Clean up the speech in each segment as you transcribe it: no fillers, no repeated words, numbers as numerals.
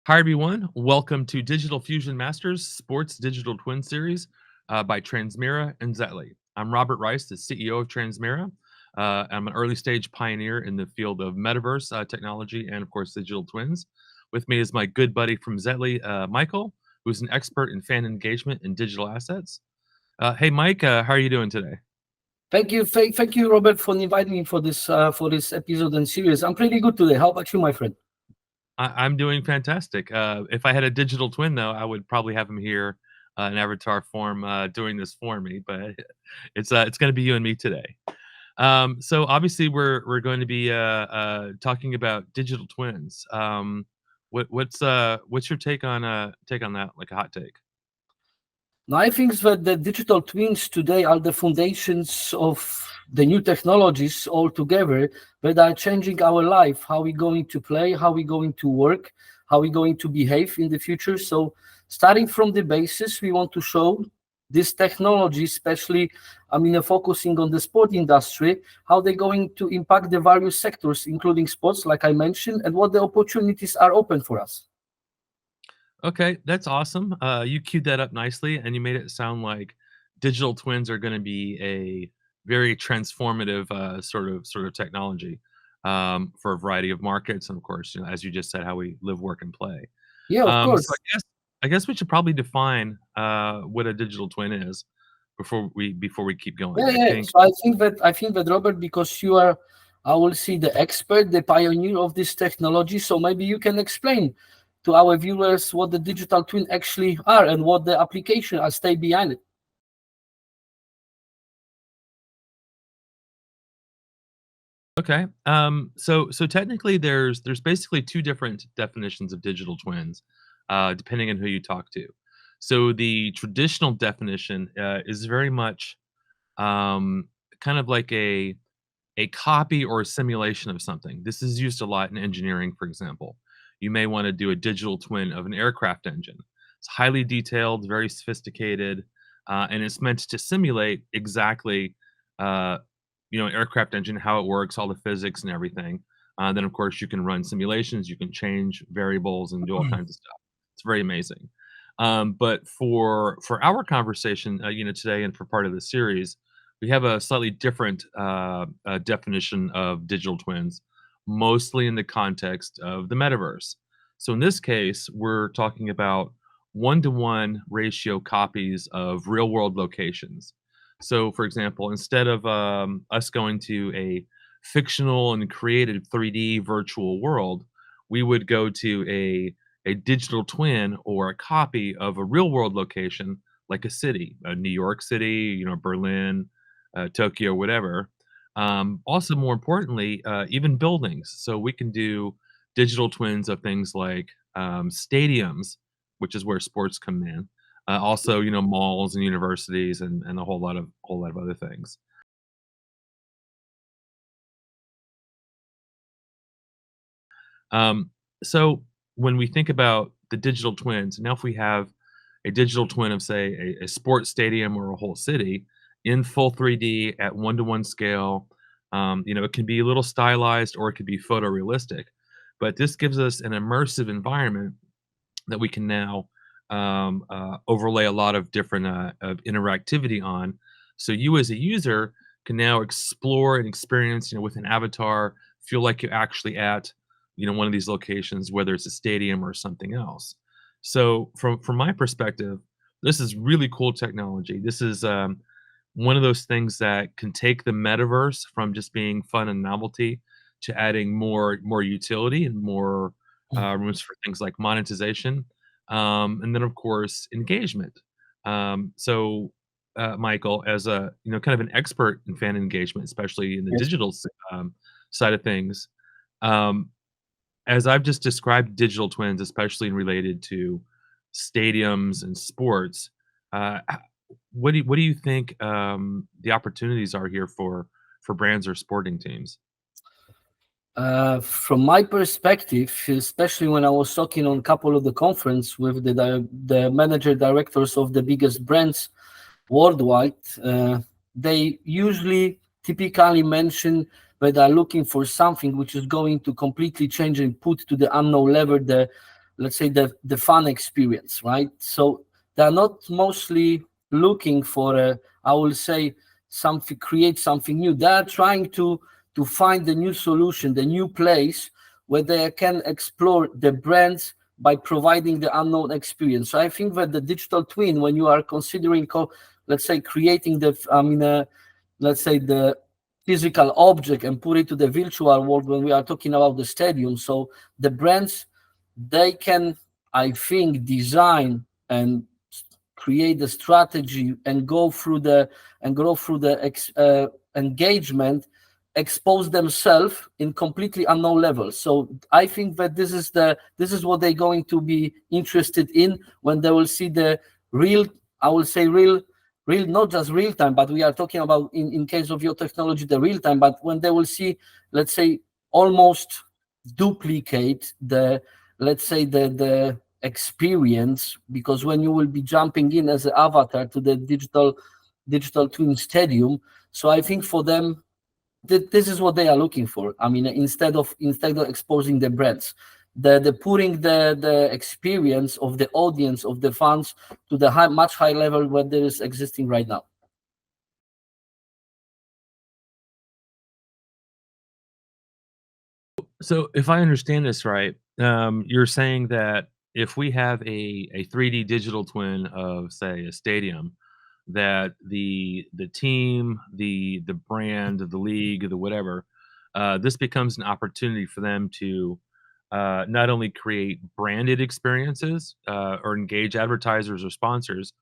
Hi, everyone. Welcome to Digital Fusion Masters Sports Digital Twin Series by Transmira and Zetly. I'm Robert Rice, the CEO of Transmira. I'm an early stage pioneer in the field of metaverse technology and, of course, digital twins. With me is my good buddy from Zetly, Michael, who's an expert in fan engagement and digital assets. Hey, Mike, how are you doing today? Thank you, Robert, for inviting me for this episode and series. I'm pretty good today. How about you, my friend? I'm doing fantastic. If I had a digital twin, though, I would probably have him here in avatar form doing this for me. But it's going to be you and me today. So obviously, we're going to be talking about digital twins. What's your take on that? Like a hot take? Now, I think that the digital twins today are the foundations of the new technologies altogether that are changing our life, how we're going to play, how we're going to work, how we're going to behave in the future. So starting from the basis, we want to show this technology, especially, focusing on the sport industry, how they're going to impact the various sectors, including sports, like I mentioned, and what the opportunities are open for us. Okay, that's awesome. You queued that up nicely, and you made it sound like digital twins are going to be a very transformative sort of technology for a variety of markets, and of course, as you just said, how we live, work, and play. Yeah, of So course. I guess we should probably define what a digital twin is before we keep going. Yeah, I yeah. think So I think that Robert, because you are, I will see the expert, the pioneer of this technology. So maybe you can explain to our viewers what the digital twin actually are and what the application are stay behind it. okay. So technically, there's basically two different definitions of digital twins, depending on who you talk to. So the traditional definition is very much um, kind of like a copy or a simulation of something. This is used a lot in engineering, for example. You may want to do a digital twin of an aircraft engine. It's highly detailed, very sophisticated, and it's meant to simulate exactly, uh, an aircraft engine, how it works, all the physics and everything. Then, of course, you can run simulations, you can change variables and do all kinds of stuff. It's very amazing. But for our conversation, today and for part of the series, we have a slightly different definition of digital twins, mostly in the context of the metaverse. So in this case, we're talking about one-to-one ratio copies of real-world locations. So, for example, instead of us going to a fictional and created 3D virtual world, we would go to a digital twin or a copy of a real-world location, like a city, New York City, Berlin, Tokyo, whatever. Also, more importantly, even buildings. So we can do digital twins of things like stadiums, which is where sports come in. Also, malls and universities and a whole lot of other things. Um, so when we think about the digital twins, now if we have a digital twin of, say, a sports stadium or a whole city in full 3D at one-to-one scale, it can be a little stylized or it could be photorealistic. But this gives us an immersive environment that we can now overlay a lot of different of interactivity on. So you as a user can now explore and experience, with an avatar, feel like you're actually at, one of these locations, whether it's a stadium or something else. So from my perspective, this is really cool technology. This is one of those things that can take the metaverse from just being fun and novelty to adding more utility and more rooms for things like monetization, and then of course engagement. Michael, as a kind of an expert in fan engagement, especially in the Yes. digital side of things, um, as I've just described digital twins, especially related to stadiums and sports, what do you think the opportunities are here for brands or sporting teams? From my perspective, especially when I was talking on a couple of the conference with the manager directors of the biggest brands worldwide, they usually typically mention that they're looking for something which is going to completely change and put to the unknown level let's say the fun experience, right? So they're not mostly looking for a, I will say, something, create something new. They're trying to find the new solution, the new place where they can explore the brands by providing the unknown experience. So I think that the digital twin, when you are considering, let's say, creating the, let's say, the physical object and put it to the virtual world, when we are talking about the stadium, so the brands, they can, I think, design and create the strategy and go through the engagement, expose themselves in completely unknown levels. So I think that this is what they're going to be interested in when they will see the real, I will say, real, not just real time, but we are talking about, in case of your technology, the real time, but when they will see, let's say, almost duplicate the, let's say, the experience, because when you will be jumping in as an avatar to the digital twin stadium. So I think for them, this is what they are looking for. I mean, instead of exposing the brands, the putting the experience of the audience, of the fans, to the much high level where there is existing right now. So if I understand this right, you're saying that if we have a 3D digital twin of, say, a stadium, that the team, the brand, the league, the whatever, this becomes an opportunity for them to not only create branded experiences or engage advertisers or sponsors,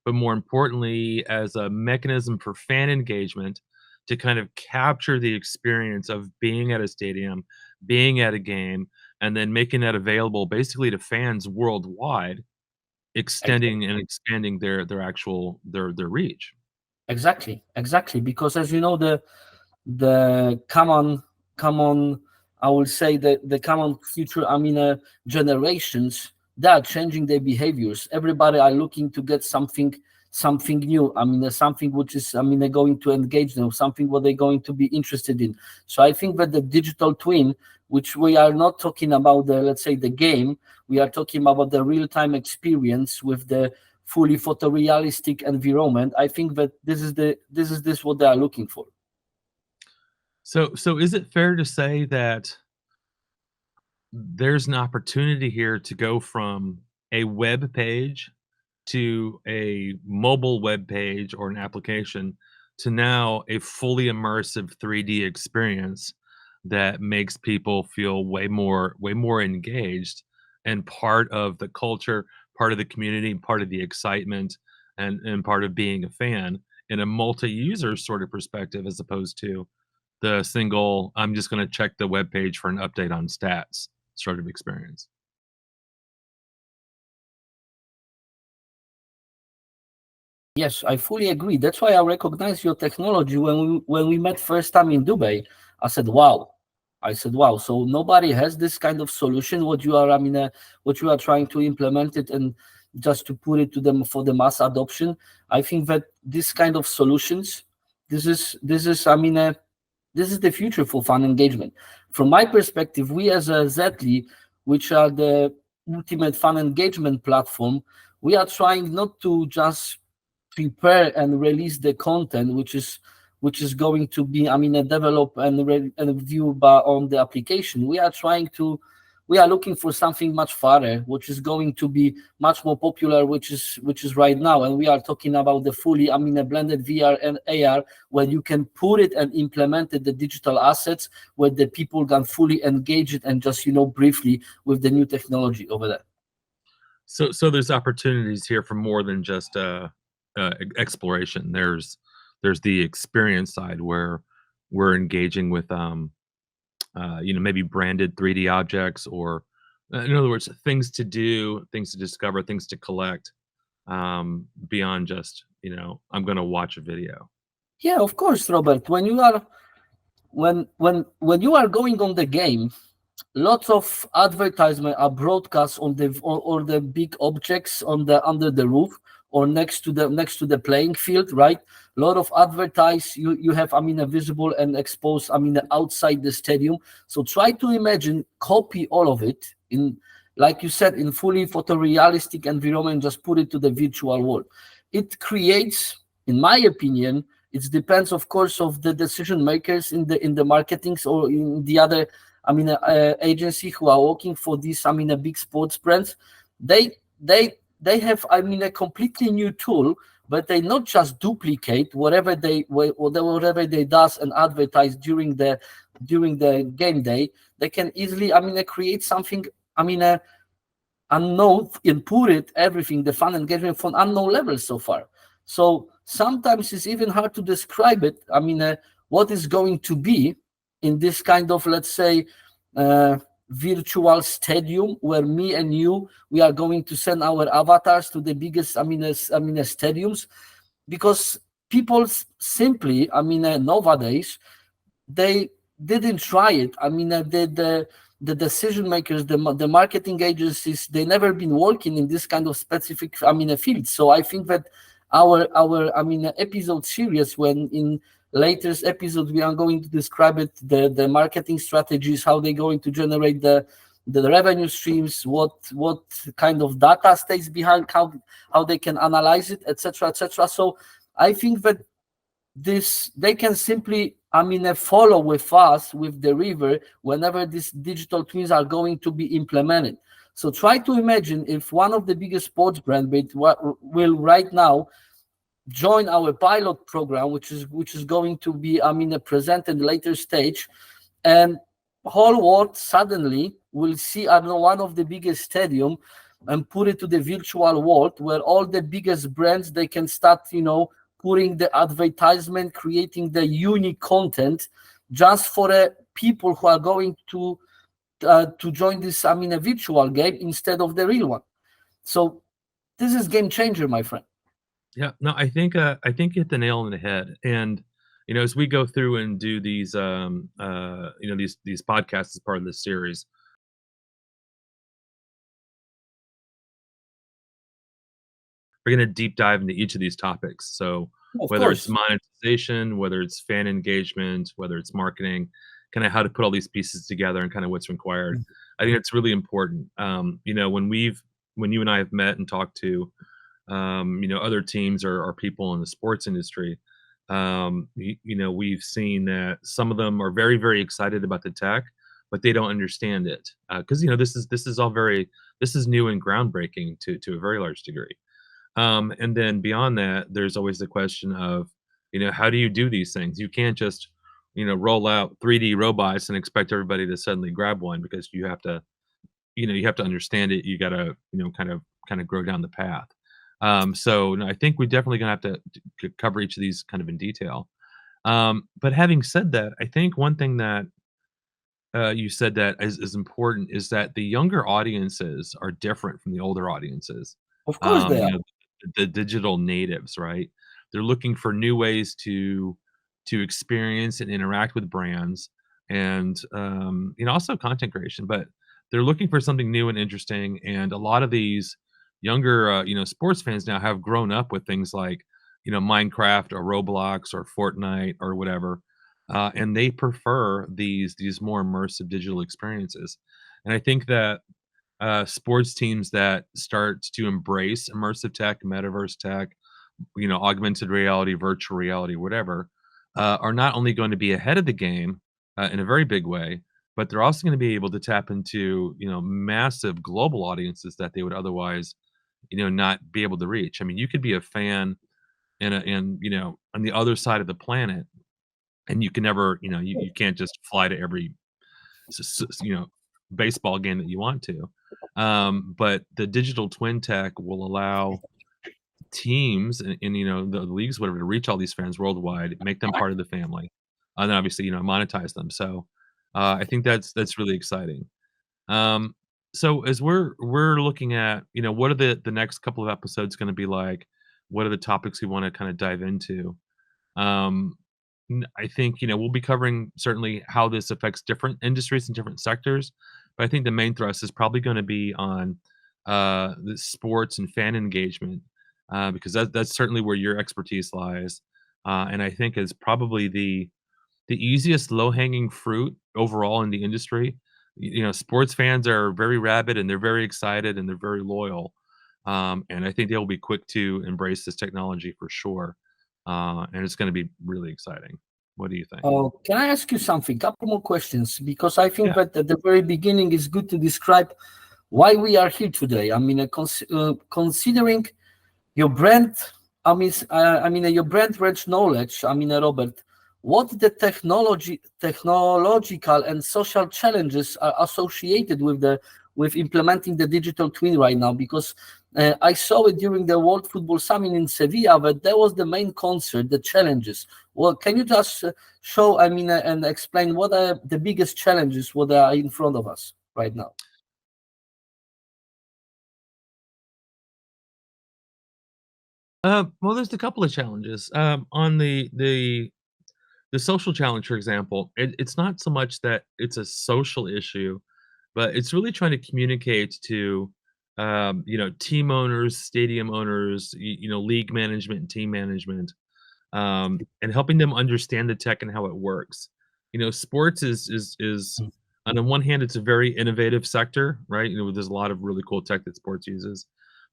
but more importantly, as a mechanism for fan engagement to kind of capture the experience of being at a stadium, being at a game, and then making that available basically to fans worldwide, extending and expanding their actual their reach. Exactly, because as you know, the common, I will say, the common future, generations, they are changing their behaviors. Everybody are looking to get something new. Something which is, going to engage them, something what they're going to be interested in. So I think that the digital twin, which we are not talking about the, let's say, the game, we are talking about the real-time experience with the fully photorealistic environment. I think that this what they are looking for. So is it fair to say that there's an opportunity here to go from a web page to a mobile web page or an application to now a fully immersive 3D experience that makes people feel way more engaged and part of the culture, part of the community, part of the excitement, and part of being a fan in a multi-user sort of perspective, as opposed to the single, I'm just going to check the web page for an update on stats sort of experience. Yes, I fully agree. That's why I recognize your technology when we met first time in Dubai. I said, "Wow." I said, "Wow." So nobody has this kind of solution. What you are trying to implement it, and just to put it to them for the mass adoption. I think that this kind of solutions, this is this is the future for fan engagement. From my perspective, we as a Zetly, which are the ultimate fan engagement platform, we are trying not to just prepare and release the content which is going to be, develop and view by on the application. We are looking for something much farther, which is going to be much more popular, which is right now. And we are talking about the fully, a blended VR and AR, where you can put it and implement it, the digital assets, where the people can fully engage it and just, briefly with the new technology over there. So there's opportunities here for more than just exploration. There's the experience side where we're engaging with maybe branded 3D objects, or in other words, things to do, things to discover, things to collect, beyond just I'm going to watch a video. Yeah, of course, Robert. When you are going on the game, lots of advertisement are broadcast on the or the big objects on the under the roof, or next to the playing field, right? A lot of advertise you have, visible and exposed, outside the stadium. So try to imagine, copy all of it like you said, in fully photorealistic environment, just put it to the virtual world. It creates, in my opinion, it depends, of course, of the decision makers in the marketings or in the other, agency who are working for these, big sports brands. They have, a completely new tool, but they not just duplicate whatever they does and advertise during the game day. They can easily, create something, I mean, uh, unknown, and put it everything, the fun engagement from unknown levels so far. So sometimes it's even hard to describe it. What is going to be in this kind of, let's say, uh, virtual stadium where me and you, we are going to send our avatars to the biggest, stadiums, because people simply, nowadays, they didn't try it. The decision makers, the marketing agencies, they never been working in this kind of specific, field. So I think that our episode series, when in latest episodes we are going to describe it, the marketing strategies, how they're going to generate the revenue streams, what kind of data stays behind, how they can analyze it, etc., etc. So I think that this they can simply, follow with us with the river whenever these digital twins are going to be implemented. So try to imagine if one of the biggest sports brand will right now join our pilot program, which is going to be, presented later stage, and whole world suddenly will see, I don't know, one of the biggest stadium, and put it to the virtual world where all the biggest brands, they can start, putting the advertisement, creating the unique content just for people who are going to join this, a virtual game instead of the real one. So this is game changer, my friend. Yeah, no, I think you hit the nail on the head. And as we go through and do these these podcasts as part of this series, we're going to deep dive into each of these topics. So Of whether it's course. monetization, whether it's fan engagement, whether it's marketing, kind of how to put all these pieces together and kind of what's required. I think it's really important. When you and I have met and talked to other teams or people in the sports industry, we've seen that some of them are very, very excited about the tech, but they don't understand it because this is all this is new and groundbreaking to a very large degree. And then beyond that, there's always the question of, how do you do these things? You can't just, roll out 3D robots and expect everybody to suddenly grab one because you have to understand it. You got to, kind of grow down the path. So no, I think we're definitely gonna have to cover each of these kind of in detail. But having said that, I think one thing that you said that is important is that the younger audiences are different from the older audiences. Of course they are. You know, the digital natives, right? They're looking for new ways to experience and interact with brands, and also content creation. But they're looking for something new and interesting. And a lot of these younger, sports fans now have grown up with things like, Minecraft or Roblox or Fortnite or whatever, and they prefer these more immersive digital experiences. And I think that sports teams that start to embrace immersive tech, metaverse tech, augmented reality, virtual reality, whatever, are not only going to be ahead of the game in a very big way, but they're also going to be able to tap into massive global audiences that they would otherwise not be able to reach. I mean, you could be a fan in on the other side of the planet, and you can never you can't just fly to every baseball game that you want to. But the digital twin tech will allow teams and the leagues, whatever, to reach all these fans worldwide, make them part of the family, and then obviously monetize them. So I think that's really exciting. Um, so as we're looking at what are the next couple of episodes going to be like? What are the topics we want to kind of dive into? Um, I think we'll be covering certainly how this affects different industries and different sectors, but I think the main thrust is probably going to be on the sports and fan engagement because that's certainly where your expertise lies, and I think is probably the easiest low hanging fruit overall in the industry Sports fans are very rabid and they're very excited and they're very loyal. And I think they'll be quick to embrace this technology for sure. And it's going to be really exciting. What do you think? Can I ask you something? Couple more questions, because I think Yeah. that at the very beginning is good to describe why we are here today. I mean, considering your brand, your brand range knowledge. Robert, what the technological and social challenges are associated with the with implementing the digital twin right now? Because I saw it during the World Football Summit in Sevilla, but that was the main concern, the challenges. Well, can you just show, and explain what are the biggest challenges what are in front of us right now? Well, there's a couple of challenges. On the social challenge, for example, it's not so much that it's a social issue, but it's really trying to communicate to, team owners, stadium owners, league management, and team management, and helping them understand the tech and how it works. Sports is on the one hand, it's a very innovative sector, right? There's a lot of really cool tech that sports uses,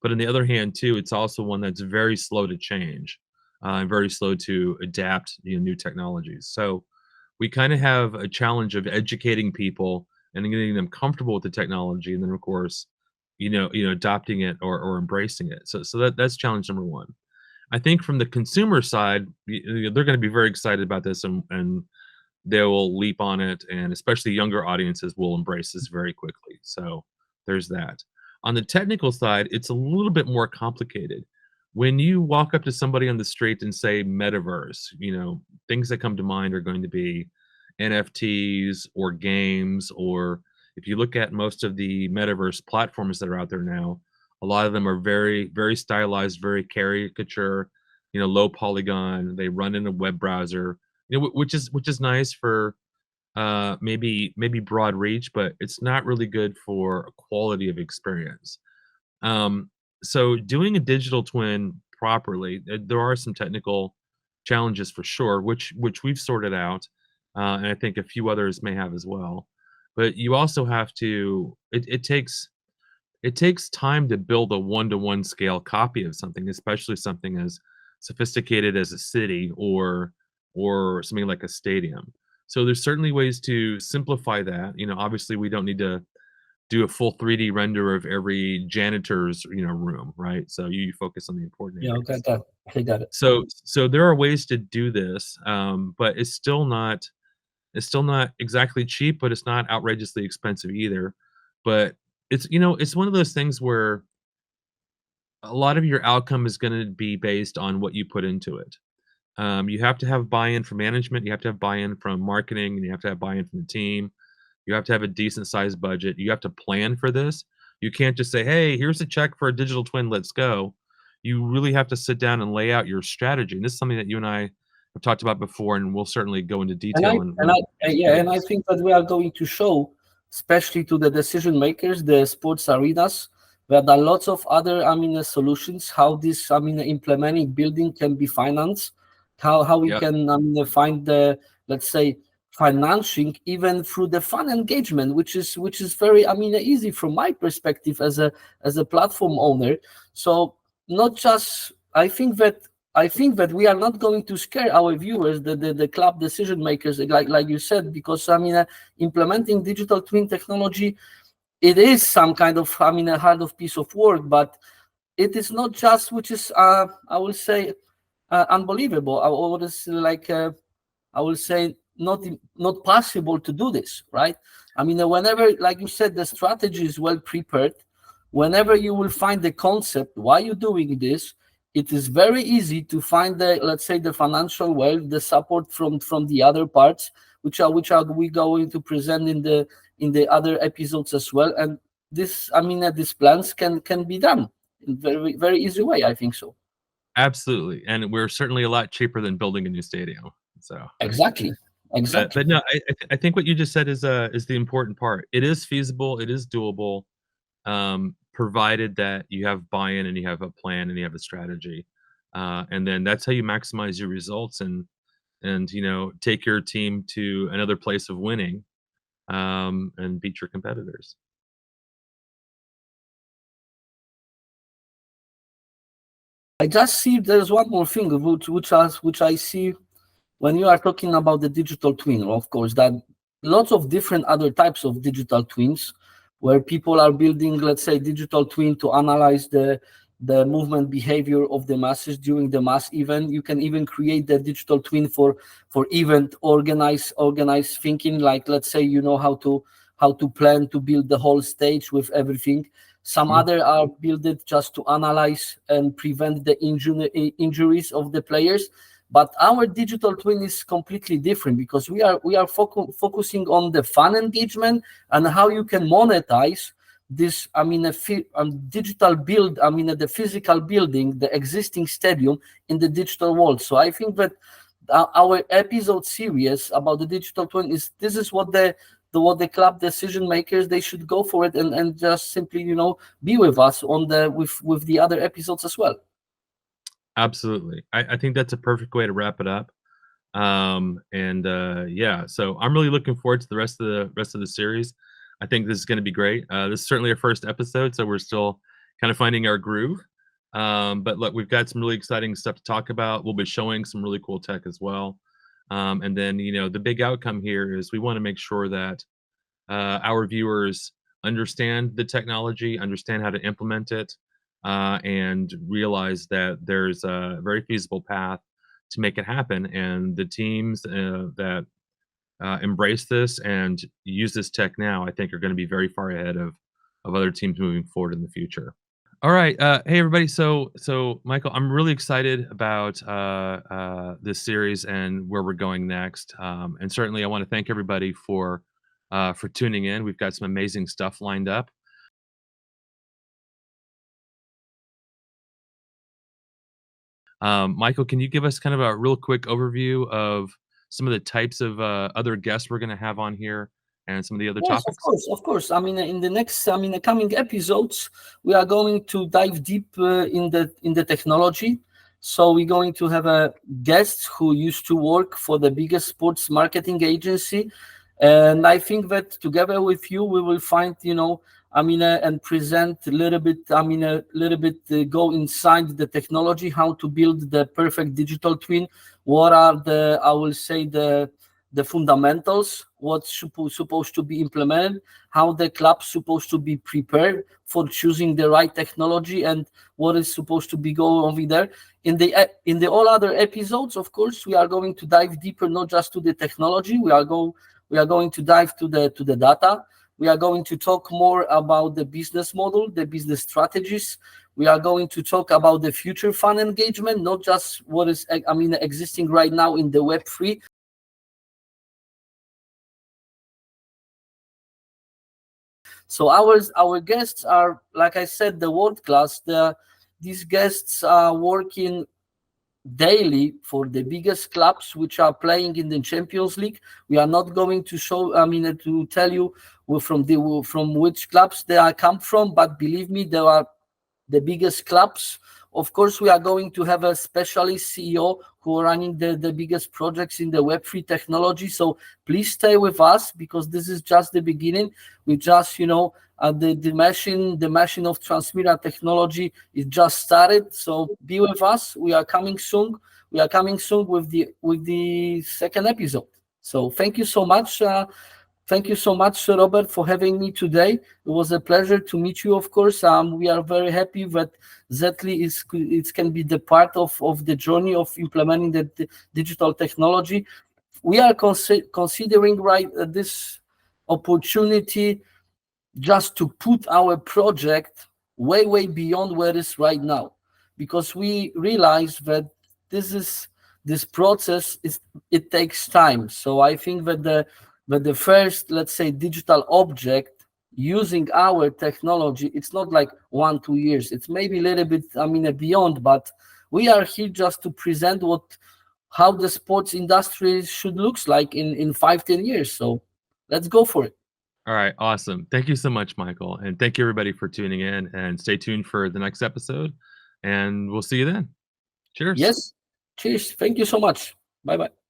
but on the other hand, too, it's also one that's very slow to change, and very slow to adapt, new technologies. So we kind of have a challenge of educating people and getting them comfortable with the technology, and then of course, adopting it or embracing it. So that's challenge number one. I think from the consumer side, they're going to be very excited about this, and they will leap on it, and especially younger audiences will embrace this very quickly. So there's that. On the technical side, it's a little bit more complicated. When you walk up to somebody on the street and say metaverse, things that come to mind are going to be NFTs or games, or if you look at most of the metaverse platforms that are out there now, a lot of them are very, very stylized, very caricature, low polygon. They run in a web browser, which is nice for maybe broad reach, but it's not really good for a quality of experience. Um, so doing a digital twin properly, there are some technical challenges for sure, which we've sorted out, and I think a few others may have as well. But you also have to. It takes time to build a one-to-one scale copy of something, especially something as sophisticated as a city or something like a stadium. So there's certainly ways to simplify that. Obviously we don't need to do a full 3D render of every janitor's, room, right? So you focus on the important Yeah, okay, areas. got it. Okay, got it. So there are ways to do this, but it's still not exactly cheap, but it's not outrageously expensive either. But it's one of those things where a lot of your outcome is going to be based on what you put into it. You have to have buy-in from management, you have to have buy-in from marketing, and you have to have buy-in from the team. You have to have a decent sized budget. You have to plan for this. You can't just say, "Hey, here's a check for a digital twin, let's go." You really have to sit down and lay out your strategy. And this is something that you and I have talked about before, and we'll certainly go into And I detail and and when I we yeah, do and I this. think that we are going to show, especially to the decision makers, the sports arenas, that there are lots of other solutions how this implementing building can be financed, how we Yep, can find the, let's say, financing even through the fun engagement, which is very easy from my perspective as a platform owner. So not just I think that we are not going to scare our viewers, the club decision makers, like you said, because implementing digital twin technology, it is some kind of a hard of piece of work, but it is not just, which is I will say unbelievable. Or is like I will say not possible to do this, right? Whenever, like you said, the strategy is well prepared, whenever you will find the concept why you're doing this, it is very easy to find the, let's say, the financial wealth, the support from the other parts, which are we going to present in the other episodes as well. And this, these plans can be done in very very easy way. I think so. absolutely. And we're certainly a lot cheaper than building a new stadium. So, Exactly, but exactly. no, I think what you just said is the important part. It is feasible, it is doable, provided that you have buy-in and you have a plan and you have a strategy, and then that's how you maximize your results and take your team to another place of winning. and beat your competitors. I just see there's one more thing which I see when you are talking about the digital twin, of course, that lots of different other types of digital twins where people are building, let's say, digital twin to analyze the movement behavior of the masses during the mass event. You can even create the digital twin for event organized thinking, like, let's say, you know how to plan to build the whole stage with everything. Some Mhm. other are built it just to analyze and prevent the injuries of the players. But our digital twin is completely different because we are focusing on the fun engagement and how you can monetize this. I mean, digital build. I mean, the physical building, the existing stadium in the digital world. So I think that our episode series about the digital twin is this is what the club decision makers, they should go for it and just simply, be with us on the with the other episodes as well. Absolutely. I think that's a perfect way to wrap it up. And yeah, so I'm really looking forward to the rest of the series. I think this is going to be great. This is certainly our first episode, so we're still kind of finding our groove. But look, we've got some really exciting stuff to talk about. We'll be showing some really cool tech as well. And then, the big outcome here is we want to make sure that our viewers understand the technology, understand how to implement it, and realize that there's a very feasible path to make it happen. And the teams that embrace this and use this tech now, I think, are going to be very far ahead of other teams moving forward in the future. All right, hey everybody. So Michael, I'm really excited about this series and where we're going next. And certainly, I want to thank everybody for tuning in. We've got some amazing stuff lined up. Michael, can you give us kind of a real quick overview of some of the types of other guests we're going to have on here and some of the other Yes, of topics? course, of course. I mean, in the next, the coming episodes, we are going to dive deep in the technology. So we're going to have a guest who used to work for the biggest sports marketing agency, and I think that together with you, we will find, and present a little bit. A little bit go inside the technology, how to build the perfect digital twin. What are I will say, the fundamentals, what's supposed to be implemented, how the club's supposed to be prepared for choosing the right technology, and what is supposed to be going over there. In the all other episodes, of course, we are going to dive deeper, not just to the technology. We are going to dive to the data. We are going to talk more about the business model, the business strategies. We are going to talk about the future fun engagement, not just what is existing right now in the Web3. So our guests are, like I said, the world class. These guests are working daily for the biggest clubs which are playing in the Champions League. We are not going to show, to tell you from which clubs they are come from, but believe me, there are the biggest clubs. Of course, we are going to have a specialist CEO who are running the biggest projects in the Web3 technology. So please stay with us because this is just the beginning. We just, the machine of Transmira technology is just started. So be with us. We are coming soon. We are coming soon with the second episode. So thank you so much. Thank you so much, Robert, for having me today. It was a pleasure to meet you, of course. We are very happy that Zetly it can be the part of the journey of implementing the digital technology. We are considering this opportunity just to put our project way, way beyond where it is right now, because we realize that this process it takes time. So I think that the first, let's say, digital object using our technology, it's not like 1-2 years. It's maybe a little bit, beyond, but we are here just to present how the sports industry should looks like in 5-10 years. So let's go for it. All right, awesome. Thank you so much, Michael. And thank you, everybody, for tuning in. And stay tuned for the next episode. And we'll see you then. Cheers. Yes. Cheers. Thank you so much. Bye bye.